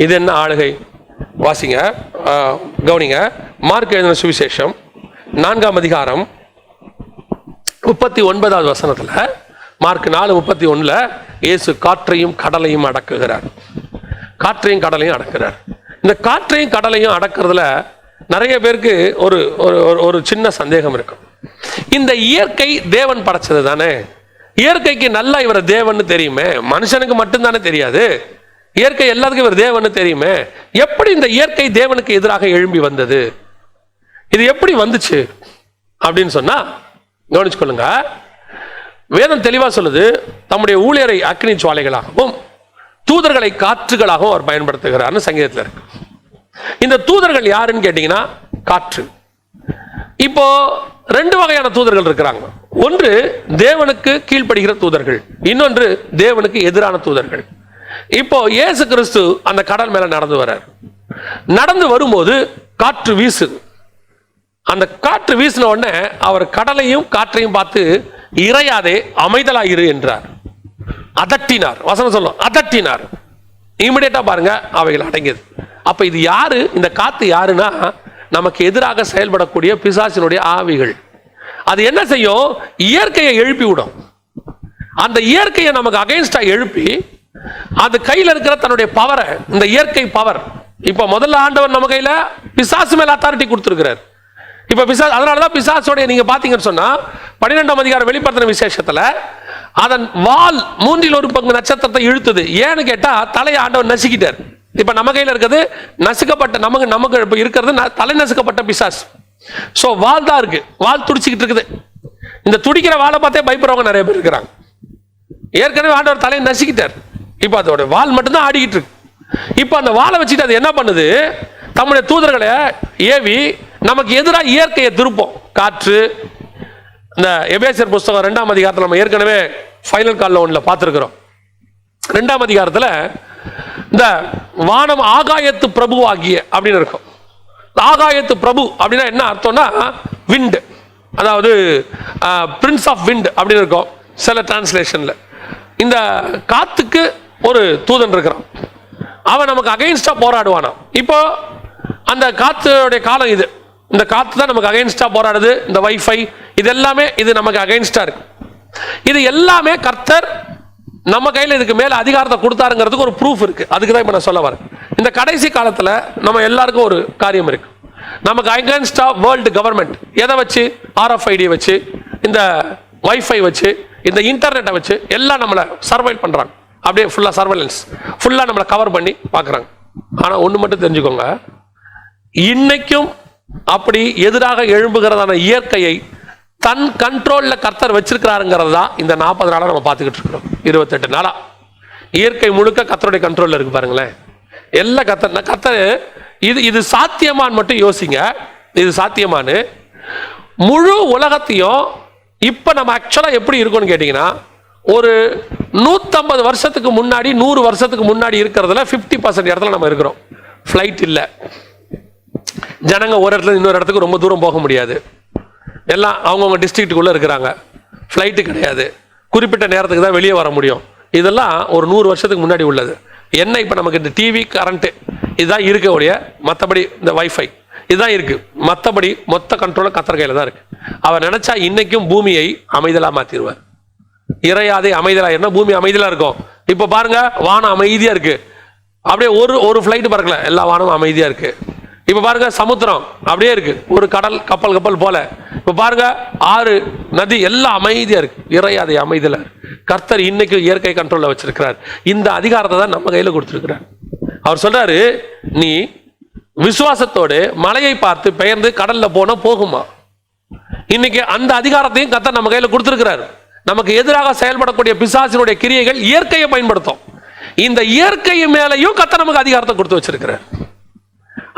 இது என்ன ஆளுகை? வாசிங்க, கவனிங்க. மார்க் எழுதின சுவிசேஷம் 4ஆம் அதிகாரம் 39வது வசனத்துல, மார்க் 4:31 இயேசு காற்றையும் கடலையும் அடக்குகிறார். காற்றையும் கடலையும் அடக்குறார். இந்த காற்றையும் கடலையும் அடக்குறதுல நிறைய பேருக்கு ஒரு ஒரு சின்ன சந்தேகம் இருக்கும். இந்த இயற்கை தேவன் படைச்சது தானே, இயற்கைக்கு நல்லா இவர் தேவன் தெரியுமே, மனுஷனுக்கு மட்டும்தானே தெரியாது, இயற்கை எல்லாத்துக்கும் இவர் தேவன் தெரியுமே, எப்படி இந்த இயற்கை தேவனுக்கு எதிராக எழும்பி வந்தது, இது எப்படி வந்துச்சு அப்படின்னு சொன்னா கவனிச்சுக்கொள்ளுங்க. வேதம் தெளிவா சொல்லுது, தம்முடைய ஊழியரை அக்னி ஜுவாலைகளாகவும் தூதர்களை காற்றுகளாகவும் அவர் பயன்படுத்துகிறார்னு சங்கீதத்தில் இருக்கு. இந்த தூதர்கள் யாருன்னு கேட்டீங்கன்னா காற்று. இப்போ 2 வகையான தூதர்கள் இருக்கிறாங்க. ஒன்று தேவனுக்கு கீழ்ப்படுகிற தூதர்கள், இன்னொன்று தேவனுக்கு எதிரான தூதர்கள். இப்போ இயேசு கிறிஸ்து அந்த கடல் மேல நடந்து வர்றார். நடந்து வரும்போது காற்று வீசுது. அந்த காற்று வீசின உடனே அவர் கடலையும் காற்றையும் பார்த்து இறையாதே அமைதலாயிரு என்றார். அதட்டினார். வசனம் சொல்லும், அதட்டினார். இமிடியேட்டா பாருங்க அவைகள் அடங்கியது. அப்ப இது யாரு? இந்த காத்து யாருன்னா நமக்கு எதிராக செயல்படக்கூடிய பிசாசினுடைய ஆவிகள். அது என்ன செய்யும்? இயற்கையை எழுப்பி விடும். அந்த இயற்கையை நமக்கு அகைன்ஸ்டா எழுப்பி அது கையில் இருக்கிற தன்னுடைய பவரை, இந்த இயற்கை பவர், இப்ப முதல்ல ஆண்டவர் நம்ம கையில பிசாசு மேல அத்தாரிட்டி கொடுத்திருக்கிறார். இப்ப பிசாசு, அதனாலதான் பிசாசோட நீங்க பாத்தீங்கன்னு சொன்னா 12ஆம் அதிகாரம் வெளிப்படுத்தின விசேஷத்துல அதன் வால் 1/3 நட்சத்திரத்தை இழுத்துது. ஏன்னு கேட்டா தலையை ஆண்டவர் நசுக்கிட்டார். இப்ப நம்ம கையில இருக்கிறது நசுக்கப்பட்ட, நமக்கு இப்ப இருக்கிறது தலை நசுக்கப்பட்ட பிசாசு. சோ வால் தான் இருக்கு, வால் துடிச்சுக்கிட்டு இருக்குது. இந்த துடிக்கிற வாழை பார்த்தே பயப்படுறவங்க நிறைய பேர் இருக்கிறாங்க. ஏற்கனவே ஆண்டவர் தலையை நசுக்கிட்டார், இப்ப அதோட வால் மட்டும்தான் ஆடிக்கிட்டு இருக்கு. இப்ப அந்த வாழை வச்சுட்டு அது என்ன பண்ணுது? தம்முடைய தூதர்களை ஏவி நமக்கு எதிராக இயற்கையை திருப்போம். காற்று, இந்த எபேசியர் புஸ்தகம் 2ஆம் அதிகாரத்தில் நம்ம ஏற்கனவே ஃபைனல் கால்ல ஒன்றில் பார்த்துருக்கிறோம். 2ஆம் அதிகாரத்தில் இந்த வானம் ஆகாயத்து பிரபு ஆகிய அப்படின்னு இருக்கும். ஆகாயத்து பிரபு அப்படின்னா என்ன அர்த்தம்னா விண்ட், அதாவது பிரின்ஸ் ஆஃப் விண்ட் அப்படின்னு இருக்கும் சில டிரான்ஸ்லேஷன்ல. இந்த காத்துக்கு ஒரு தூதன் இருக்கிறான், அவன் நமக்கு அகைன்ஸ்டா போராடுவானா. இப்போ அந்த காத்துடைய காலம் இது. இந்த காத்து தான் நமக்கு அகைன்ஸ்டா போராடுது. இந்த வைஃபை இது எல்லாமே இது நமக்கு அகைன்ஸ்டா இருக்கு. இது எல்லாமே கர்த்தர் நம்ம கையில் இதுக்கு மேல அதிகாரத்தை கொடுத்தாருங்கிறதுக்கு ஒரு ப்ரூஃப் இருக்கு. அதுக்கு தான் இப்ப நான் சொல்ல வரேன். இந்த கடைசி காலத்துல நம்ம எல்லாருக்கும் ஒரு காரியம் இருக்கு. நமக்கு அகைன்ஸ்டா வேர்ல்டு கவர்மெண்ட் எதை வச்சு? RFID வச்சு, இந்த வைஃபை வச்சு, இந்த இன்டர்நெட்டை வச்சு எல்லாம் நம்மளை சர்வைல் பண்றாங்க. அப்படியே ஃபுல்லா சர்வைலன்ஸ், ஃபுல்லா நம்மளை கவர் பண்ணி பார்க்குறாங்க. ஆனா ஒன்று மட்டும் தெரிஞ்சுக்கோங்க, இன்னைக்கும் அப்படி எதிராக எழும்புகிறதான இயற்கையை தன் கண்ட்ரோல்ல கர்த்தர் வச்சிருக்கிறாருங்கிறது தான் இந்த 40 நாளா நம்ம பார்த்துக்கிட்டு இருக்கிறோம். 28 நாளா இயற்கை முழுக்க கர்த்தருடைய கண்ட்ரோல்ல இருக்கு. பாருங்களேன், எல்லா கர்த்தர் இது சாத்தியமான்னு மட்டும் யோசிங்க. இது சாத்தியமானு முழு உலகத்தையும் இப்ப நம்ம ஆக்சுவலா எப்படி இருக்கும்னு கேட்டீங்கன்னா, ஒரு 150 வருஷத்துக்கு முன்னாடி 100 வருஷத்துக்கு முன்னாடி இருக்கிறதுல 50% இடத்துல நம்ம இருக்கிறோம். ஃபிளைட் இல்லை, ஜனங்க ஒரு இடத்துல இன்னொரு இடத்துக்கு ரொம்ப தூரம் போக முடியாது, எல்லாம் அவங்கவுங்க டிஸ்ட்ரிக்ட்டுக்குள்ள இருக்கிறாங்க. ஃபிளைட்டு கிடையாது, குறிப்பிட்ட நேரத்துக்கு தான் வெளியே வர முடியும். இதெல்லாம் ஒரு 100 வருஷத்துக்கு முன்னாடி உள்ளது. என்ன இப்போ நமக்கு இந்த டிவி, கரண்ட்டு இதுதான் இருக்க ஒழிய மற்றபடி இந்த வைஃபை இதுதான் இருக்கு. மற்றபடி மொத்த கண்ட்ரோலும் கர்த்தர் கையில தான் இருக்கு. அவர் நினைச்சா இன்னைக்கும் பூமியை அமைதலா மாத்திடுவார். இறையாதே அமைதலா என்ன, பூமி அமைதலா இருக்கும். இப்ப பாருங்க, வானம் அமைதியா இருக்கு. அப்படியே ஒரு ஃபிளைட் பறக்கல, எல்லா வானமும் அமைதியா இருக்கு. இப்ப பாருங்க, சமுத்திரம் அப்படியே இருக்கு, ஒரு கடல் கப்பல் போல. இப்ப பாருங்க, ஆறு, நதி எல்லாம் அமைதியா இருக்கு. இறையாதே அமைதலா. கர்த்தர் இன்னைக்கு இயற்கை கண்ட்ரோல்ல வச்சிருக்கிறார். இந்த அதிகாரத்தை தான் நம்ம கையில கொடுத்திருக்கிறார். அவர் சொல்றாரு, நீ விசுவாசத்தோடு மலையை பார்த்து பெயர்ந்து கடல்ல போனா போகுமா? இன்னைக்கு அந்த அதிகாரத்தையும் கர்த்தர் நம்ம கையில கொடுத்திருக்கிறார். நமக்கு எதிராக செயல்படக்கூடிய பிசாசினுடைய கிரியைகள் இயற்கையை பயன்படுத்தும். இந்த இயற்கை மேலையும் கர்த்தர் நமக்கு அதிகாரத்தை கொடுத்து வச்சிருக்கிறார்.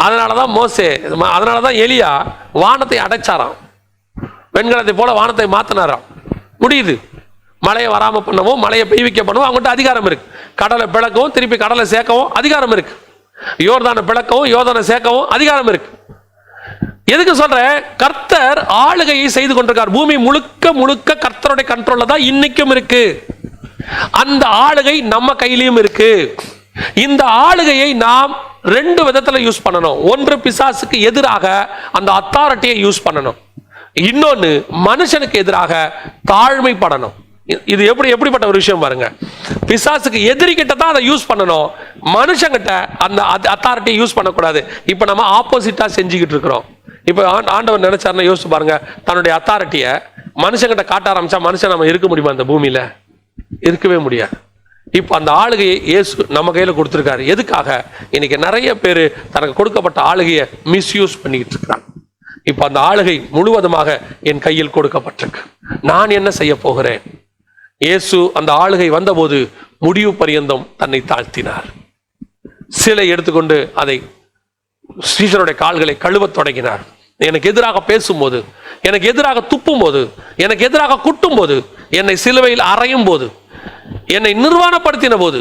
அதனாலதான் அதனாலதான் எலியா வானத்தை அடைச்சாராம், வெண்கலத்தை போல வானத்தை மாத்தினாராம். முடியுது, மழையை வராம பண்ணவும் மழையை பெய்விக்க பண்ணவும் அவங்ககிட்ட அதிகாரம் இருக்கு. கடலை பிளக்கவும் திருப்பி கடலை சேர்க்கவும் அதிகாரம் இருக்கு. யோர்தானை பிளக்கவும் யோர்தானை சேர்க்கவும் அதிகாரம் இருக்கு. எதுக்கு சொல்றேன்? கர்த்தர் ஆளுகையை செய்து கொண்டிருக்கார். பூமி முழுக்க கர்த்தருடைய கண்ட்ரோல்ல தான் இன்னைக்கும் இருக்கு. அந்த ஆளுகை நம்ம கையிலையும் இருக்கு. இந்த ஆளுகையை நாம் ரெண்டு விதத்துல யூஸ் பண்ணணும். ஒன்று, பிசாசுக்கு எதிராக அந்த அத்தாரிட்டியை யூஸ் பண்ணணும். இன்னொன்னு, மனுஷனுக்கு எதிராக தாழ்மைப்படணும். இது எப்படிப்பட்ட ஒரு விஷயம் பாருங்க. பிசாசுக்கு எதிரிகிட்ட தான் அதை யூஸ் பண்ணணும், மனுஷங்கிட்ட அந்த அத்தாரிட்டியை யூஸ் பண்ணக்கூடாது. இப்ப நம்ம ஆப்போசிட்டா செஞ்சுக்கிட்டு இருக்கிறோம். இப்ப ஆண்டவர் நினைச்சாருன்னா யோசிச்சு பாருங்க, தன்னுடைய அத்தாரிட்டியை மனுஷங்கிட்ட காட்ட ஆரம்பிச்சா மனுஷன் நம்ம இருக்க முடியுமா? அந்த பூமியில இருக்கவே முடியாது. இப்ப அந்த ஆளுகையை இயேசு நம்ம கையில கொடுத்திருக்காரு. எதுக்காக? இன்னைக்கு நிறைய பேர் தனக்கு கொடுக்கப்பட்ட ஆளுகையை மிஸ்யூஸ் பண்ணிக்கிட்டு இருக்கிறாங்க. இப்ப அந்த ஆளுகை முழுவதுமாக என் கையில் கொடுக்கப்பட்டிருக்கு. நான் என்ன செய்ய போகிறேன்? இயேசு அந்த ஆளுகை வந்தபோது முடிவு பரியந்தம் தன்னை தாழ்த்தினார். சிலை எடுத்துக்கொண்டு அதை ஸ்ரீஷருடைய கால்களை கழுவத் தொடங்கினார். எனக்கு எதிராக பேசும்போது, எனக்கு எதிராக துப்பும் போது, எனக்கு எதிராக குட்டும் போது, என்னை சிலுவையில் அறையும் போது, என்னை நிர்வாணப்படுத்தின போது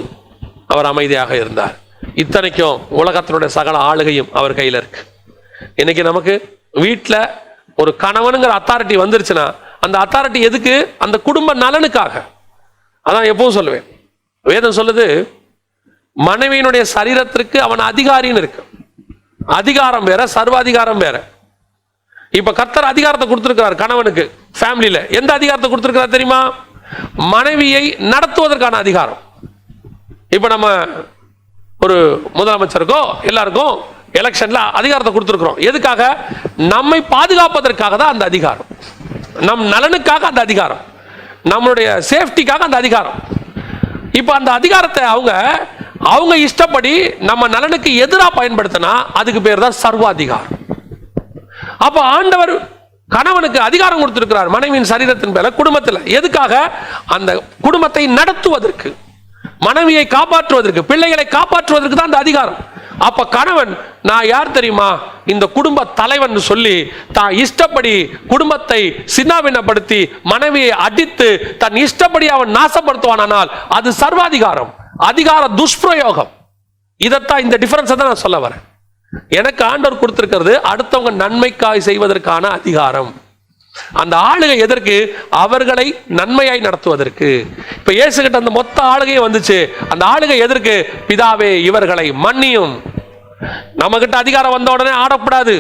அவர் அமைதியாக இருந்தார். இத்தனைக்கும் உலகத்தினுடைய சகல ஆளுகையும் அவர் கையில் இருக்கு. இன்னைக்கு நமக்கு வீட்டில் ஒரு கணவனுங்கிற அத்தாரிட்டி வந்துருச்சுன்னா அந்த அத்தாரிட்டி எதுக்கு? அந்த குடும்ப நலனுக்காக. அதான் எப்பவும் சொல்லுவேன், வேதம் சொல்லுது, மனைவியினுடைய சரீரத்திற்கு அவன் அதிகாரின்னு இருக்கு. அதிகாரம் வேற, சர்வாதிகாரம் வேற. இப்ப கர்த்தர் அதிகாரத்தை கொடுத்திருக்கிறார் கணவனுக்கு. ஃபேமிலியில எந்த அதிகாரத்தை கொடுத்திருக்கிறார் தெரியுமா? மனைவியை நடத்துவதற்கான அதிகாரம். இப்ப நம்ம ஒரு முதலமைச்சருக்கோ எல்லாருக்கும் எலெக்ஷன்ல அதிகாரத்தை கொடுத்திருக்கிறோம். எதுக்காக? நம்மை பாதுகாப்பதற்காக தான் அந்த அதிகாரம், நம் நலனுக்காக அந்த அதிகாரம், நம்மளுடைய சேஃப்டிக்காக அந்த அதிகாரம். இப்ப அந்த அதிகாரத்தை அவங்க இஷ்டப்படி நம்ம நலனுக்கு எதிராக பயன்படுத்தினா அதுக்கு பேர் தான் சர்வாதிகாரம். அப்ப ஆண்டவர் கணவனுக்கு அதிகாரம் கொடுத்திருக்கிறார் மனைவியின் சரீரத்தின் மேல, குடும்பத்தில். எதுக்காக? அந்த குடும்பத்தை நடத்துவதற்கு, மனைவியை காப்பாற்றுவதற்கு, பிள்ளைகளை காப்பாற்றுவதற்கு தான் அந்த அதிகாரம். அப்ப கணவன், நான் யார் தெரியுமா? இந்த குடும்ப தலைவன் சொல்லி தான் இஷ்டப்படி குடும்பத்தை சின்னாபின்னப்படுத்தி மனைவியை அடித்து தன் இஷ்டப்படி அவன் நாசப்படுத்துவானால் அது சர்வாதிகாரம், அதிகார துஷ்பிரயோகம். இதைத்தான், இந்த டிஃபரன்ஸை தான் நான் சொல்ல வரேன். எனக்கு ஆண்டவர் கொடுத்திருக்கிறது அடுத்தவங்க நன்மைக்காய் செய்வதற்கான அதிகாரம். அந்த ஆளுகை எதற்கு? அவர்களை நன்மையாய் நடத்துவதற்கு. இப்ப இயேசு கிட்ட அந்த மொத்த ஆளுகையும் வந்துச்சு. அந்த ஆளுகை எதற்கு? பிதாவே இவர்களை மன்னியும். நம்ம கிட்ட அதிகாரம் வந்த உடனே ஆடக்கூடாது,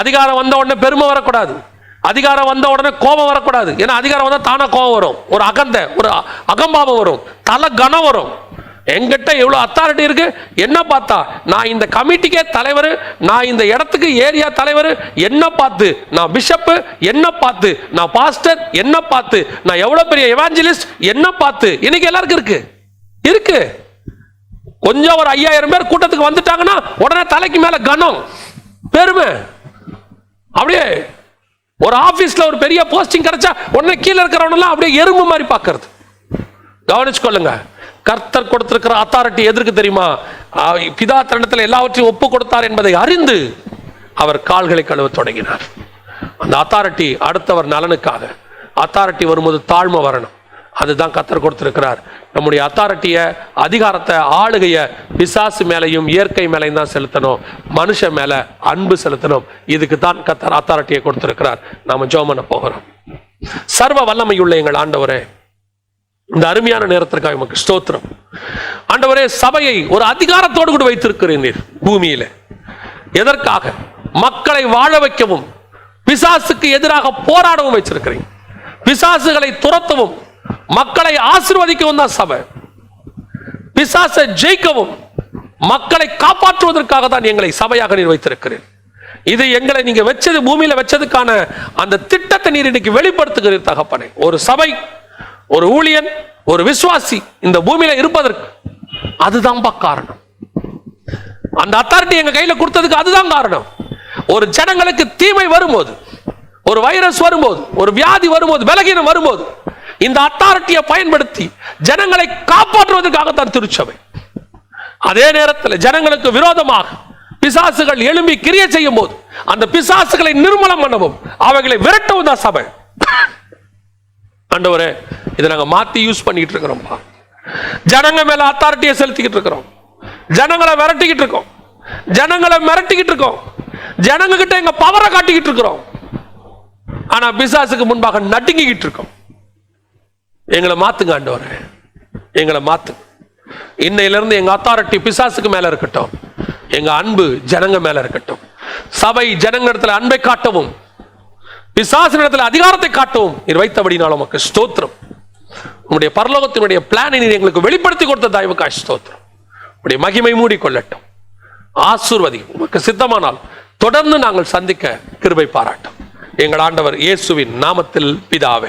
அதிகாரம் வந்த உடனே பெருமை வரக்கூடாது, அதிகாரம் வந்த உடனே கோபம் வரக்கூடாது. ஏன்னா அதிகாரம் வந்தா தானா கோபம் வரும், ஒரு ஒரு அகம்பாவம் வரும், தலை கனம் வரும். எங்கிட்ட எவ்வளவு அத்தாரிட்டி இருக்கு, என்ன பார்த்தா நான் இந்த கமிட்டிக்கே தலைவர், நான் இந்த இடத்துக்கு ஏரியா தலைவர், என்ன பார்த்து நான் பிஷப், என்ன பார்த்து நான் பாஸ்டர், என்ன பார்த்து நான் எவ்வளவு பெரிய எவாஞ்சலிஸ்ட், என்ன பார்த்து இன்னைக்கு எல்லாருக்கும் இருக்கு. கொஞ்சம் ஒரு 5000 பேர் கூட்டத்துக்கு வந்துட்டாங்கன்னா உடனே தலைக்கு மேல கனம், பெருமை. அப்படியே ஒரு ஆபீஸ்ல ஒரு பெரிய போஸ்டிங் கிடைச்சா உடனே கீழே இருக்கிறவனெல்லாம் அப்படியே எறும்பு மாதிரி பார்க்கறது. கவனிச்சுக்கொள்ளுங்க, கர்த்தர் கொடுத்திருக்கிற அத்தாரிட்டி எதற்கு தெரியுமா? பிதா தருணத்தில் எல்லாவற்றையும் ஒப்பு கொடுத்தார் என்பதை அறிந்து அவர் கால்களை கழுவ தொடங்கினார். அந்த அத்தாரிட்டி அடுத்தவர் நலனுக்காக. அத்தாரிட்டி வரும்போது தாழ்மை வரணும். அதுதான் கர்த்தர் கொடுத்திருக்கிறார். நம்முடைய அத்தாரிட்டியை, அதிகாரத்தை, ஆளுகைய பிசாசு மேலையும் இயற்கை மேலையும் தான் செலுத்தணும், மனுஷன் மேல அன்பு செலுத்தணும். இதுக்கு தான் கர்த்தர் அத்தாரிட்டியை கொடுத்திருக்கிறார். நாம ஜெபம் பண்ண போகிறோம். சர்வ வல்லமையுள்ள எங்கள் ஆண்டவரே, இந்த அருமையான நேரத்திற்காக நமக்கு ஸ்தோத்திரம். ஆண்டவரே, சபையை ஒரு அதிகாரத்தோடு கூட வைத்திருக்கிறீர் பூமியில. எதற்காக? மக்களை வாழ வைக்கவும் பிசாசுக்கு எதிராக போராடவும் வச்சிருக்கிறீங்க. பிசாசுகளை துரத்தவும் மக்களை ஆசீர்வதிக்கவும் தான் சபை. பிசாசை ஜெயிக்கவும் மக்களை காப்பாற்றுவதற்காக தான் எங்களை சபையாக நீர் வைத்திருக்கிறீர். இது எங்களை நீங்க வச்சது, பூமியில வச்சதுக்கான அந்த திட்டத்தை நீர் இன்னைக்கு வெளிப்படுத்துகிறீர் தகப்பனே. ஒரு சபை, ஒரு ஊழியன், ஒரு விசுவாசி இந்த பூமியில இருப்பதற்கு அதுதான் காரணம். அந்த அத்தாரிட்டி எங்க கையில கொடுத்ததுக்கு அதுதான் காரணம். ஒரு ஜனங்களுக்கு தீமை வரும்போது, ஒரு வைரஸ் வரும்போது, ஒரு வியாதி வரும்போது, பலகீனம் வரும்போது இந்த அத்தாரிட்டியை பயன்படுத்தி ஜனங்களை காப்பாற்றுவதற்காக தான் திருச்சபை. அதே நேரத்தில் ஜனங்களுக்கு விரோதமாக பிசாசுகள் எழும்பி கிரியை செய்யும் போது அந்த பிசாசுகளை நிர்மூலம் பண்ணவும் அவைகளை விரட்டவும் தான் சபை. ஆண்டவரே, இதை நாங்க மாத்தி யூஸ் பண்ணிட்டு இருக்கிறோம். ஜனங்க மேல அத்தாரிட்டியை செலுத்திக்கிட்டு இருக்கிறோம், ஜனங்களை விரட்டிக்கிட்டு இருக்கோம், ஜனங்களை மிரட்டிக்கிட்டு இருக்கோம், ஜனங்க கிட்ட எங்க பவரை காட்டிக்கிட்டு இருக்கிறோம். ஆனா பிசாசுக்கு முன்பாக நடுங்கிக்கிட்டு இருக்கோம். எங்களை மாத்துங்க ஆண்டவரே, எங்களை மாத்துங்க. இன்னையிலிருந்து எங்க அத்தாரிட்டி பிசாசுக்கு மேல இருக்கட்டும், எங்க அன்பு ஜனங்க மேல இருக்கட்டும். சபை ஜனங்க இடத்துல அன்பை காட்டவும், பிசாசு இடத்துல அதிகாரத்தை காட்டவும் நீர் வைத்தபடினால உமக்கு ஸ்தோத்திரம். உங்களுடைய பரலோகத்தினுடைய பிளானை நீர் எங்களுக்கு வெளிப்படுத்தி கொடுத்த தயவுக்காய் ஸ்தோத்திரம். உங்களுடைய மகிமை மூடிக்கொள்ளட்டும். ஆசீர்வதி. உமக்கு சித்தமானால் தொடர்ந்து நாங்கள் சந்திக்க கிருபை பாராட்டும். எங்கள் ஆண்டவர் இயேசுவின் நாமத்தில் பிதாவே.